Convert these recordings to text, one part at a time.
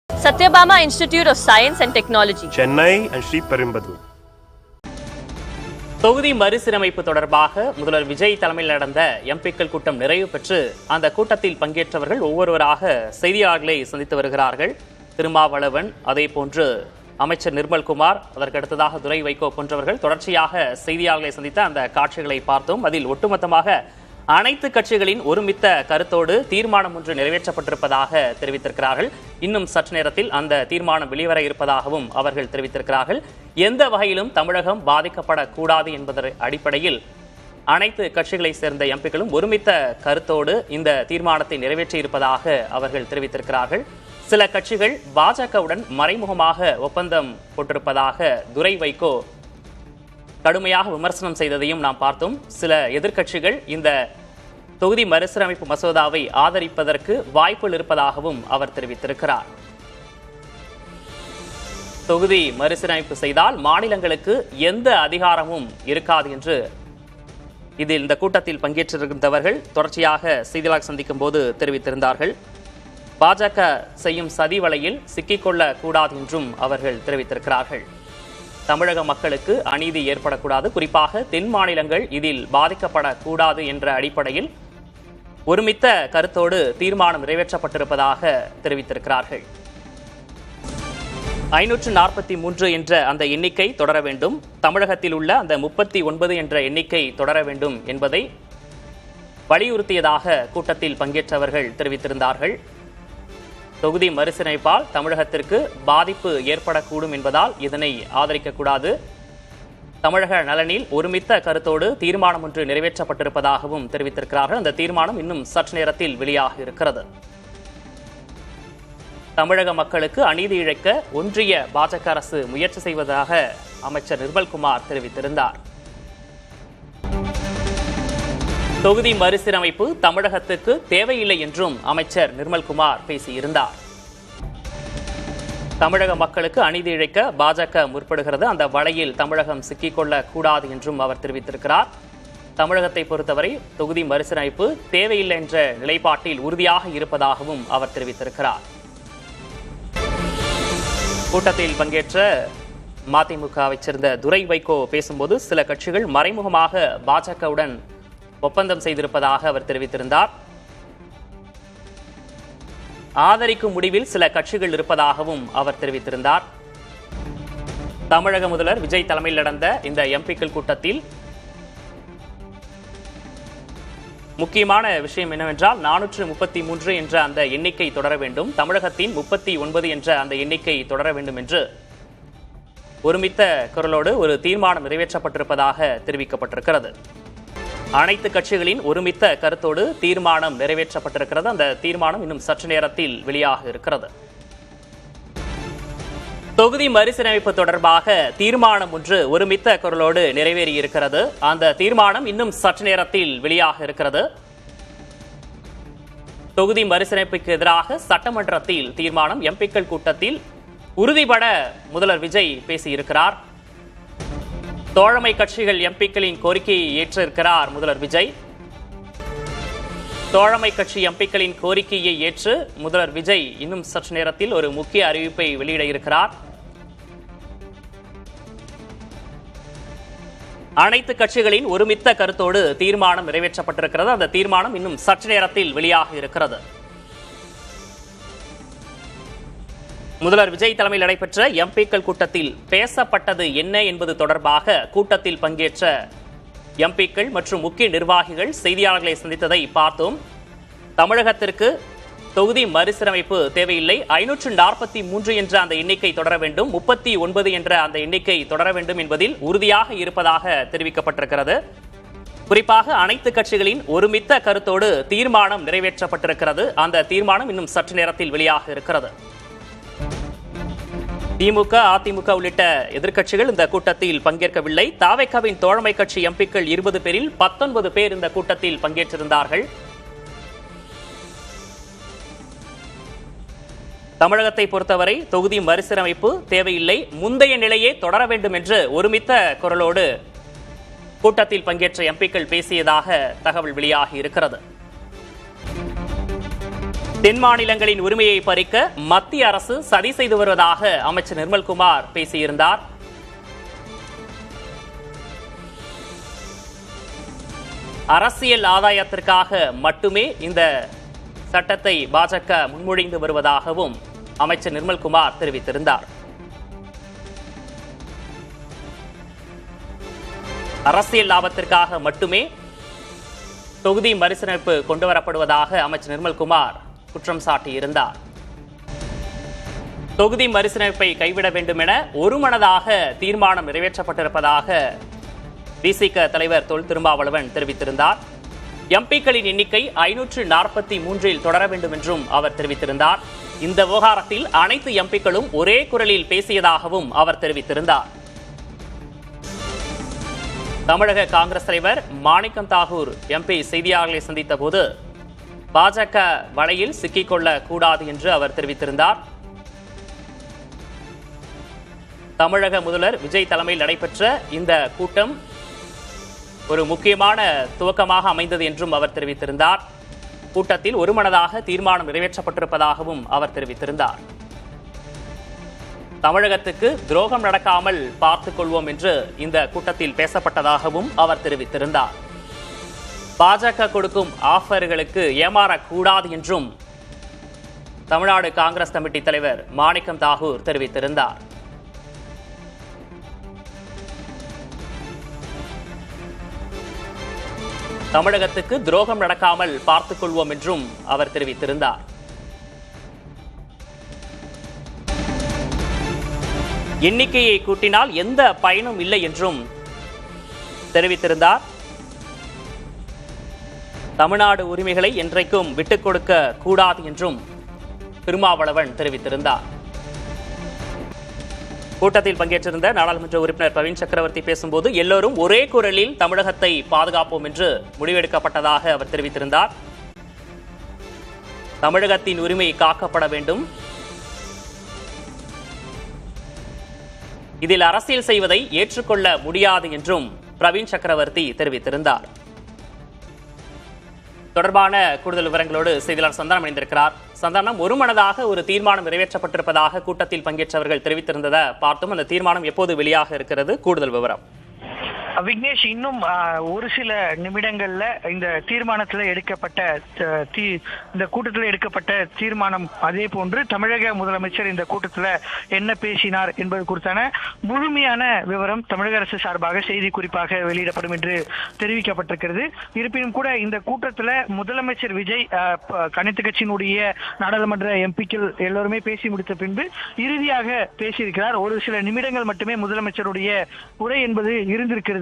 Satyabama Institute of Science and Technology, Chennai and Sri Perumbudur. தொகுதி மறுசீரமைப்பு தொடர்பாக முதல்வர் விஜய் தலைமையில் நடந்த எம்பிக்கள் கூட்டம் நிறைவு பெற்று அந்த கூட்டத்தில் பங்கேற்றவர்கள் ஒவ்வொருவராக செய்தியாளர்களை சந்தித்து வருகிறார்கள். திருமாவளவன், அதே போன்று அமைச்சர் நிர்மல்குமார், அதற்கடுத்ததாக துரை வைகோ போன்றவர்கள் தொடர்ச்சியாக செய்தியாளர்களை சந்தித்த அந்த காட்சிகளை பார்த்தோம். அதில் ஒட்டுமொத்தமாக அனைத்து கட்சிகளின் ஒருமித்த கருத்தோடு தீர்மானம் ஒன்று நிறைவேற்றப்பட்டிருப்பதாக தெரிவித்திருக்கிறார்கள். இன்னும் சற்று நேரத்தில் அந்த தீர்மானம் வெளிவர இருப்பதாகவும் அவர்கள் தெரிவித்திருக்கிறார்கள். எந்த வகையிலும் தமிழகம் பாதிக்கப்படக்கூடாது என்பதன் அடிப்படையில் அனைத்து கட்சிகளை சேர்ந்த எம்பிக்களும் ஒருமித்த கருத்தோடு இந்த தீர்மானத்தை நிறைவேற்றியிருப்பதாக அவர்கள் தெரிவித்திருக்கிறார்கள். சில கட்சிகள் பாஜகவுடன் மறைமுகமாக ஒப்பந்தம் போட்டிருப்பதாக துரை வைகோ கடுமையாக விமர்சனம் செய்ததையும் நாம் பார்த்தோம். சில எதிர்க்கட்சிகள் இந்த தொகுதி மறுசீரமைப்பு மசோதாவை ஆதரிப்பதற்கு வாய்ப்புகள் இருப்பதாகவும் அவர் தெரிவித்திருக்கிறார். தொகுதி மறுசீரமைப்பு செய்தால் மாநிலங்களுக்கு எந்த அதிகாரமும் இருக்காது என்று இதில் இந்த கூட்டத்தில் பங்கேற்றிருந்தவர்கள் தொடர்ச்சியாக செய்தியாளர் சந்திக்கும் போது தெரிவித்திருந்தார்கள். பாஜக செய்யும் சதி வலையில் சிக்கிக்கொள்ளக் கூடாது என்றும் அவர்கள் தெரிவித்திருக்கிறார்கள். தமிழக மக்களுக்கு அநீதி ஏற்படக்கூடாது, குறிப்பாக தென் மாநிலங்கள் இதில் பாதிக்கப்படக்கூடாது என்ற அடிப்படையில் ஒருமித்த கருத்தோடு தீர்மானம் நிறைவேற்றப்பட்டிருப்பதாக தெரிவித்திருக்கிறார்கள். 543 என்ற அந்த எண்ணிக்கை தொடர வேண்டும், தமிழகத்தில் உள்ள அந்த 39 என்ற எண்ணிக்கை தொடர வேண்டும் என்பதை வலியுறுத்தியதாக கூட்டத்தில் பங்கேற்றவர்கள் தெரிவித்திருந்தார்கள். தொகுதி மறுசீரமைப்பால் தமிழகத்திற்கு பாதிப்பு ஏற்படக்கூடும் என்பதால் இதனை ஆதரிக்கக்கூடாது. தமிழக நலனில் ஒருமித்த கருத்தோடு தீர்மானம் ஒன்று நிறைவேற்றப்பட்டிருப்பதாகவும் தெரிவித்திருக்கிறார்கள். அந்த தீர்மானம் இன்னும் சற்று நேரத்தில் வெளியாக இருக்கிறது. தமிழக மக்களுக்கு அநீதி இழைக்க ஒன்றிய பாஜக அரசு முயற்சி செய்வதாக அமைச்சர் நிர்மல்குமார் தெரிவித்திருந்தார். தொகுதி மறுசீரமைப்பு தமிழகத்துக்கு தேவையில்லை என்றும் அமைச்சர் நிர்மல்குமார் பேசியிருந்தார். தமிழக மக்களுக்கு அநீதி இழைக்க பாஜக முற்படுகிறது, அந்த வலையில் தமிழகம் சிக்கிக்கொள்ளக் கூடாது என்றும் அவர் தெரிவித்திருக்கிறார். தமிழகத்தை பொறுத்தவரை தொகுதி மறுசீரமைப்பு தேவையில்லை என்ற நிலைப்பாட்டில் உறுதியாக இருப்பதாகவும் அவர் தெரிவித்திருக்கிறார். கூட்டத்தில் பங்கேற்ற மதிமுகவை சேர்ந்த துரை வைகோ பேசும்போது சில கட்சிகள் மறைமுகமாக பாஜகவுடன் ஒப்பந்தம் செய்திருப்பதாக அவர் தெரிவித்திருந்தார். ஆதரிக்கும் முடிவில் சில கட்சிகள் இருப்பதாகவும் அவர் தெரிவித்திருந்தார். தமிழக முதல்வர் விஜய் தலைமையில் நடந்த இந்த எம்பிக்கள் கூட்டத்தில் முக்கியமான விஷயம் என்னவென்றால் 433 என்ற அந்த எண்ணிக்கை தொடர வேண்டும், தமிழகத்தின் 39 என்ற அந்த எண்ணிக்கை தொடர வேண்டும் என்று ஒருமித்த குரலோடு ஒரு தீர்மானம் நிறைவேற்றப்பட்டிருப்பதாக தெரிவிக்கப்பட்டிருக்கிறது. அனைத்து கட்சிகளின் ஒருமித்த கருத்தோடு தீர்மானம் நிறைவேற்றப்பட்டிருக்கிறது. அந்த தீர்மானம் இன்னும் சற்று நேரத்தில் வெளியாக இருக்கிறது. தொகுதி மறுசீரமைப்பு தொடர்பாக தீர்மானம் ஒன்று ஒருமித்த குரலோடு நிறைவேறியிருக்கிறது. அந்த தீர்மானம் இன்னும் சற்று நேரத்தில் வெளியாக இருக்கிறது. தொகுதி மறுசீரமைப்புக்கு எதிராக சட்டமன்றத்தில் தீர்மானம் எம்பிக்கள் கூட்டத்தில் உறுதிபட முதல்வர் விஜய் பேசியிருக்கிறார். தோழமை கட்சிகள் எம்பிக்களின் கோரிக்கையை ஏற்றிருக்கிறார் முதல்வர் விஜய். தோழமை கட்சி எம்பிக்களின் கோரிக்கையை ஏற்று முதல்வர் விஜய் இன்னும் சற்று நேரத்தில் ஒரு முக்கிய அறிவிப்பை வெளியிட இருக்கிறார். அனைத்து கட்சிகளின் ஒருமித்த கருத்தோடு தீர்மானம் நிறைவேற்றப்பட்டிருக்கிறது. அந்த தீர்மானம் இன்னும் சற்று நேரத்தில் வெளியாக இருக்கிறது. முதல்வர் விஜய் தலைமையில் நடைபெற்ற எம்பிக்கள் கூட்டத்தில் பேசப்பட்டது என்ன என்பது தொடர்பாக கூட்டத்தில் பங்கேற்ற எம்பிக்கள் மற்றும் முக்கிய நிர்வாகிகள் செய்தியாளர்களை சந்தித்ததை பார்த்தோம். தமிழகத்திற்கு தொகுதி மறுசீரமைப்பு தேவையில்லை, 543 என்ற அந்த எண்ணிக்கை தொடர வேண்டும், 39 என்ற அந்த எண்ணிக்கை தொடர வேண்டும் என்பதில் உறுதியாக இருப்பதாக தெரிவிக்கப்பட்டிருக்கிறது. குறிப்பாக அனைத்து கட்சிகளின் ஒருமித்த கருத்தோடு தீர்மானம் நிறைவேற்றப்பட்டிருக்கிறது. அந்த தீர்மானம் இன்னும் சற்று நேரத்தில் வெளியாக இருக்கிறது. திமுக, அதிமுக உள்ளிட்ட எதிர்க்கட்சிகள் இந்த கூட்டத்தில் பங்கேற்கவில்லை. தாவேகாவின் தோழமை கட்சி எம்பிக்கள் 20 பேரில் 19 பேர் இந்த கூட்டத்தில் பங்கேற்றிருந்தார்கள். தமிழகத்தை பொறுத்தவரை தொகுதி மறுசீரமைப்பு தேவையில்லை, முந்தைய நிலையே தொடர வேண்டும் என்று ஒருமித்த குரலோடு கூட்டத்தில் பங்கேற்ற எம்பிக்கள் பேசியதாக தகவல் வெளியாகி இருக்கிறது. தென் மாநிலங்களின் உரிமையை பறிக்க மத்திய அரசு சதி செய்து வருவதாக அமைச்சர் நிர்மல்குமார் பேசியிருந்தார். அரசியல் ஆதாயத்திற்காக மட்டுமே இந்த சட்டத்தை பாஜக முன்மொழிந்து வருவதாகவும் அமைச்சர் நிர்மல்குமார் தெரிவித்திருந்தார். அரசியல் லாபத்திற்காக மட்டுமே தொகுதி மறுசீரமைப்பு கொண்டுவரப்படுவதாக அமைச்சர் நிர்மல்குமார் குற்றம் சாட்டியிருந்தார். தொகுதி மறுசீரமைப்பை கைவிட வேண்டும் என ஒருமனதாக தீர்மானம் நிறைவேற்றப்பட்டிருப்பதாக விசிக தலைவர் தொல் திருமாவளவன் தெரிவித்திருந்தார். எம்பிக்களின் எண்ணிக்கை 543 தொடர வேண்டும் என்றும் அவர் தெரிவித்திருந்தார். இந்த விவகாரத்தில் அனைத்து எம்பிக்களும் ஒரே குரலில் பேசியதாகவும் அவர் தெரிவித்திருந்தார். தமிழக காங்கிரஸ் தலைவர் மாணிக்கம் தாகூர் எம்பி செய்தியாளர்களை சந்தித்த போது பாஜக வலையில் சிக்கிக்கொள்ள கூடாது என்று அவர் தெரிவித்திருந்தார். தமிழக முதல்வர் விஜய் தலைமையில் நடைபெற்ற இந்த கூட்டம் ஒரு முக்கியமான துவக்கமாக அமைந்தது என்றும் அவர் தெரிவித்திருந்தார். கூட்டத்தில் ஒருமனதாக தீர்மானம் நிறைவேற்றப்பட்டிருப்பதாகவும் அவர் தெரிவித்திருந்தார். தமிழகத்துக்கு துரோகம் நடக்காமல் பார்த்துக் கொள்வோம் என்று இந்த கூட்டத்தில் பேசப்பட்டதாகவும் அவர் தெரிவித்திருந்தார். பாஜக கொடுக்கும் ஆஃபர்களுக்கு ஏமாறக்கூடாது என்றும் தமிழ்நாடு காங்கிரஸ் கமிட்டி தலைவர் மாணிக்கம் தாகூர் தெரிவித்திருந்தார். தமிழகத்துக்கு துரோகம் நடக்காமல் பார்த்துக் கொள்வோம் என்றும் அவர் தெரிவித்திருந்தார். எண்ணிக்கையை கூட்டினால் எந்த பயனும் இல்லை என்றும் தெரிவித்திருந்தார். தமிழ்நாடு உரிமைகளை என்றைக்கும் விட்டுக் கொடுக்க கூடாது என்றும் திருமாவளவன் தெரிவித்திருந்தார். கூட்டத்தில் பங்கேற்றிருந்த நாடாளுமன்ற உறுப்பினர் பிரவீன் சக்கரவர்த்தி பேசும்போது எல்லோரும் ஒரே குரலில் தமிழகத்தை பாதுகாப்போம் என்று முடிவெடுக்கப்பட்டதாக அவர் தெரிவித்திருந்தார். தமிழகத்தின் உரிமை காக்கப்பட வேண்டும், இதில் அரசியல் செய்வதை ஏற்றுக்கொள்ள முடியாது என்றும் பிரவீன் சக்கரவர்த்தி தெரிவித்திருந்தார். தொடர்பான கூடுதல் விவரங்களோடு செய்தியாளர் சந்தானம் இணைந்திருக்கிறார். சந்தானம், ஒருமனதாக ஒரு தீர்மானம் நிறைவேற்றப்பட்டிருப்பதாக கூட்டத்தில் பங்கேற்றவர்கள் தெரிவித்திருந்ததை பார்த்தும் அந்த தீர்மானம் எப்போது வெளியாக இருக்கிறது? கூடுதல் விவரம். விக்னேஷ், இன்னும் ஒரு சில நிமிடங்கள்ல இந்த தீர்மானத்துல எடுக்கப்பட்ட இந்த கூட்டத்தில் எடுக்கப்பட்ட தீர்மானம், அதே போன்று தமிழக முதலமைச்சர் இந்த கூட்டத்துல என்ன பேசினார் என்பது குறித்தான முழுமையான விவரம் தமிழக அரசு சார்பாக செய்தி குறிப்பாக வெளியிடப்படும் என்று தெரிவிக்கப்பட்டிருக்கிறது. இருப்பினும் கூட இந்த கூட்டத்துல முதலமைச்சர் விஜய் அனைத்து கட்சியினுடைய நாடாளுமன்ற எம்பிக்கள் எல்லோருமே பேசி முடித்த பின்பு இறுதியாக பேசியிருக்கிறார். ஒரு சில நிமிடங்கள் மட்டுமே முதலமைச்சருடைய உரை என்பது இருந்திருக்கிறது.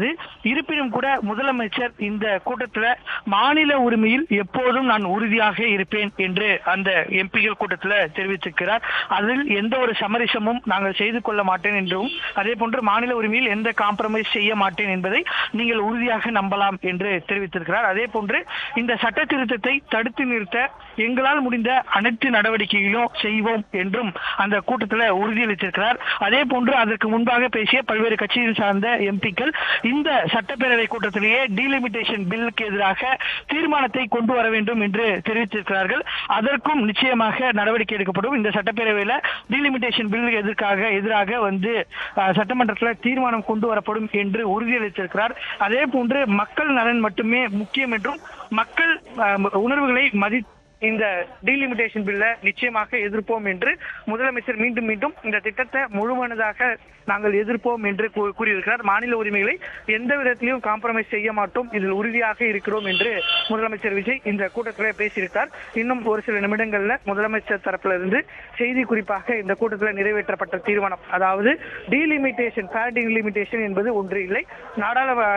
இருப்பினும் கூட முதலமைச்சர் இந்த கூட்டத்தில் மாநில உரிமையில் எப்போதும் நான் உறுதியாக இருப்பேன் என்று அந்த எம்பிகள் கூட்டத்தில் தெரிவித்திருக்கிறார். அதில் எந்த ஒரு சமரசமும் நாங்கள் செய்து கொள்ள மாட்டேன் என்றும், அதே போன்று மாநில உரிமையில் எந்த காம்ப்ரமைஸ் செய்ய மாட்டேன் என்பதை நீங்கள் உறுதியாக நம்பலாம் என்று தெரிவித்திருக்கிறார். அதே போன்று இந்த சட்ட திருத்தத்தை தடுத்து நிறுத்த எங்களால் முடிந்த அனைத்து நடவடிக்கைகளும் செய்வோம் என்றும் அந்த கூட்டத்தில் உறுதியளித்திருக்கிறார். அதே போன்று அதற்கு முன்பாக பேசிய பல்வேறு கட்சியில் சார்ந்த எம்பிக்கள் இந்த சட்டப்பேரவை கூட்டத்திலேயே டீலிமிட்டேஷன் பில்லுக்கு எதிராக தீர்மானத்தை கொண்டு வர வேண்டும் என்று தெரிவித்திருக்கிறார்கள். அதற்கும் நிச்சயமாக நடவடிக்கை எடுக்கப்படும். இந்த சட்டப்பேரவையில் டீலிமிட்டேஷன் பில்லுக்கு எதிராக சட்டமன்றத்தில் தீர்மானம் கொண்டு வரப்படும் என்று உறுதியளித்திருக்கிறார். அதே போன்று மக்கள் நலன் மட்டுமே முக்கியம் என்றும், மக்கள் உணர்வுகளை இந்த டீலிமிட்டேஷன் பில்லை நிச்சயமாக எதிர்ப்போம் என்று முதலமைச்சர் மீண்டும் இந்த திட்டத்தை முழுமனதாக நாங்கள் எதிர்ப்போம் என்று கூறியிருக்கிறார். மாநில உரிமைகளை எந்த விதத்திலும் காம்ப்ரமைஸ் செய்ய மாட்டோம், இதில் உறுதியாக இருக்கிறோம் என்று முதலமைச்சர் விஜய் இந்த கூட்டத்தில் பேசியிருக்கிறார். இன்னும் ஒரு சில நிமிடங்கள்ல முதலமைச்சர் தரப்பிலிருந்து செய்தி குறிப்பாக இந்த கூட்டத்தில் நிறைவேற்றப்பட்ட தீர்மானம், அதாவது டீலிமிட்டேஷன் டீலிமிட்டேஷன் என்பது ஒன்று இல்லை,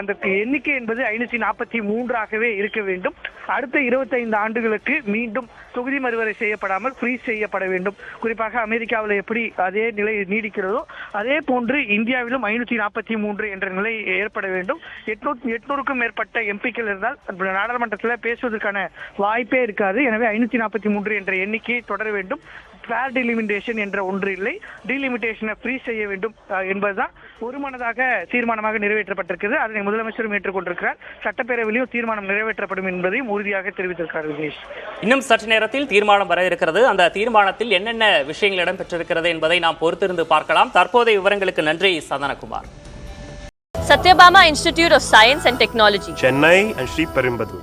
அந்த எண்ணிக்கை என்பது 543ஆகவே இருக்க வேண்டும். அடுத்த 25 ஆண்டுகளுக்கு மீண்டும் தொகுதி மறுவரை செய்யப்படாமல் ஃப்ரீஸ் செய்யப்பட வேண்டும். குறிப்பாக அமெரிக்காவில் எப்படி அதே நிலை நீடிக்கிறதோ அதே போன்று இந்தியாவிலும் 543 என்ற நிலை ஏற்பட வேண்டும். 800க்கும் மேற்பட்ட எம்பிக்கள் இருந்தால் நாடாளுமன்றத்தில் பேசுவதற்கான வாய்ப்பே இருக்காது. எனவே 543 என்ற எண்ணிக்கையை தொடர வேண்டும். ஃபேர் டிலிமிட்டேஷன் என்ற ஒன்று இல்லை, டிலிமிட்டேஷனை ஃப்ரீ செய்ய வேண்டும் என்பதுதான் ஒருமனதாக தீர்மானமாக நிறைவேற்றப்பட்டிருக்கிறது. அதனை முதலமைச்சரும் ஏற்றுக்கொண்டிருக்கிறார். சட்டப்பேரவையிலும் தீர்மானம் நிறைவேற்றப்படும் என்பதையும் உறுதியாக தெரிவித்திருக்கிறார் விக்னேஷ். இன்னும் சற்று நேரத்தில் தீர்மானம் வர இருக்கிறது. அந்த தீர்மானத்தில் என்னென்ன விஷயங்கள் இடம்பெற்றிருக்கிறது என்பதை நாம் பொறுத்திருந்து பார்க்கலாம். தற்போதைய விவரங்களுக்கு நன்றி Chandanakumar. Satyabama Institute of Science and Technology, Chennai and Sri Perumbudur.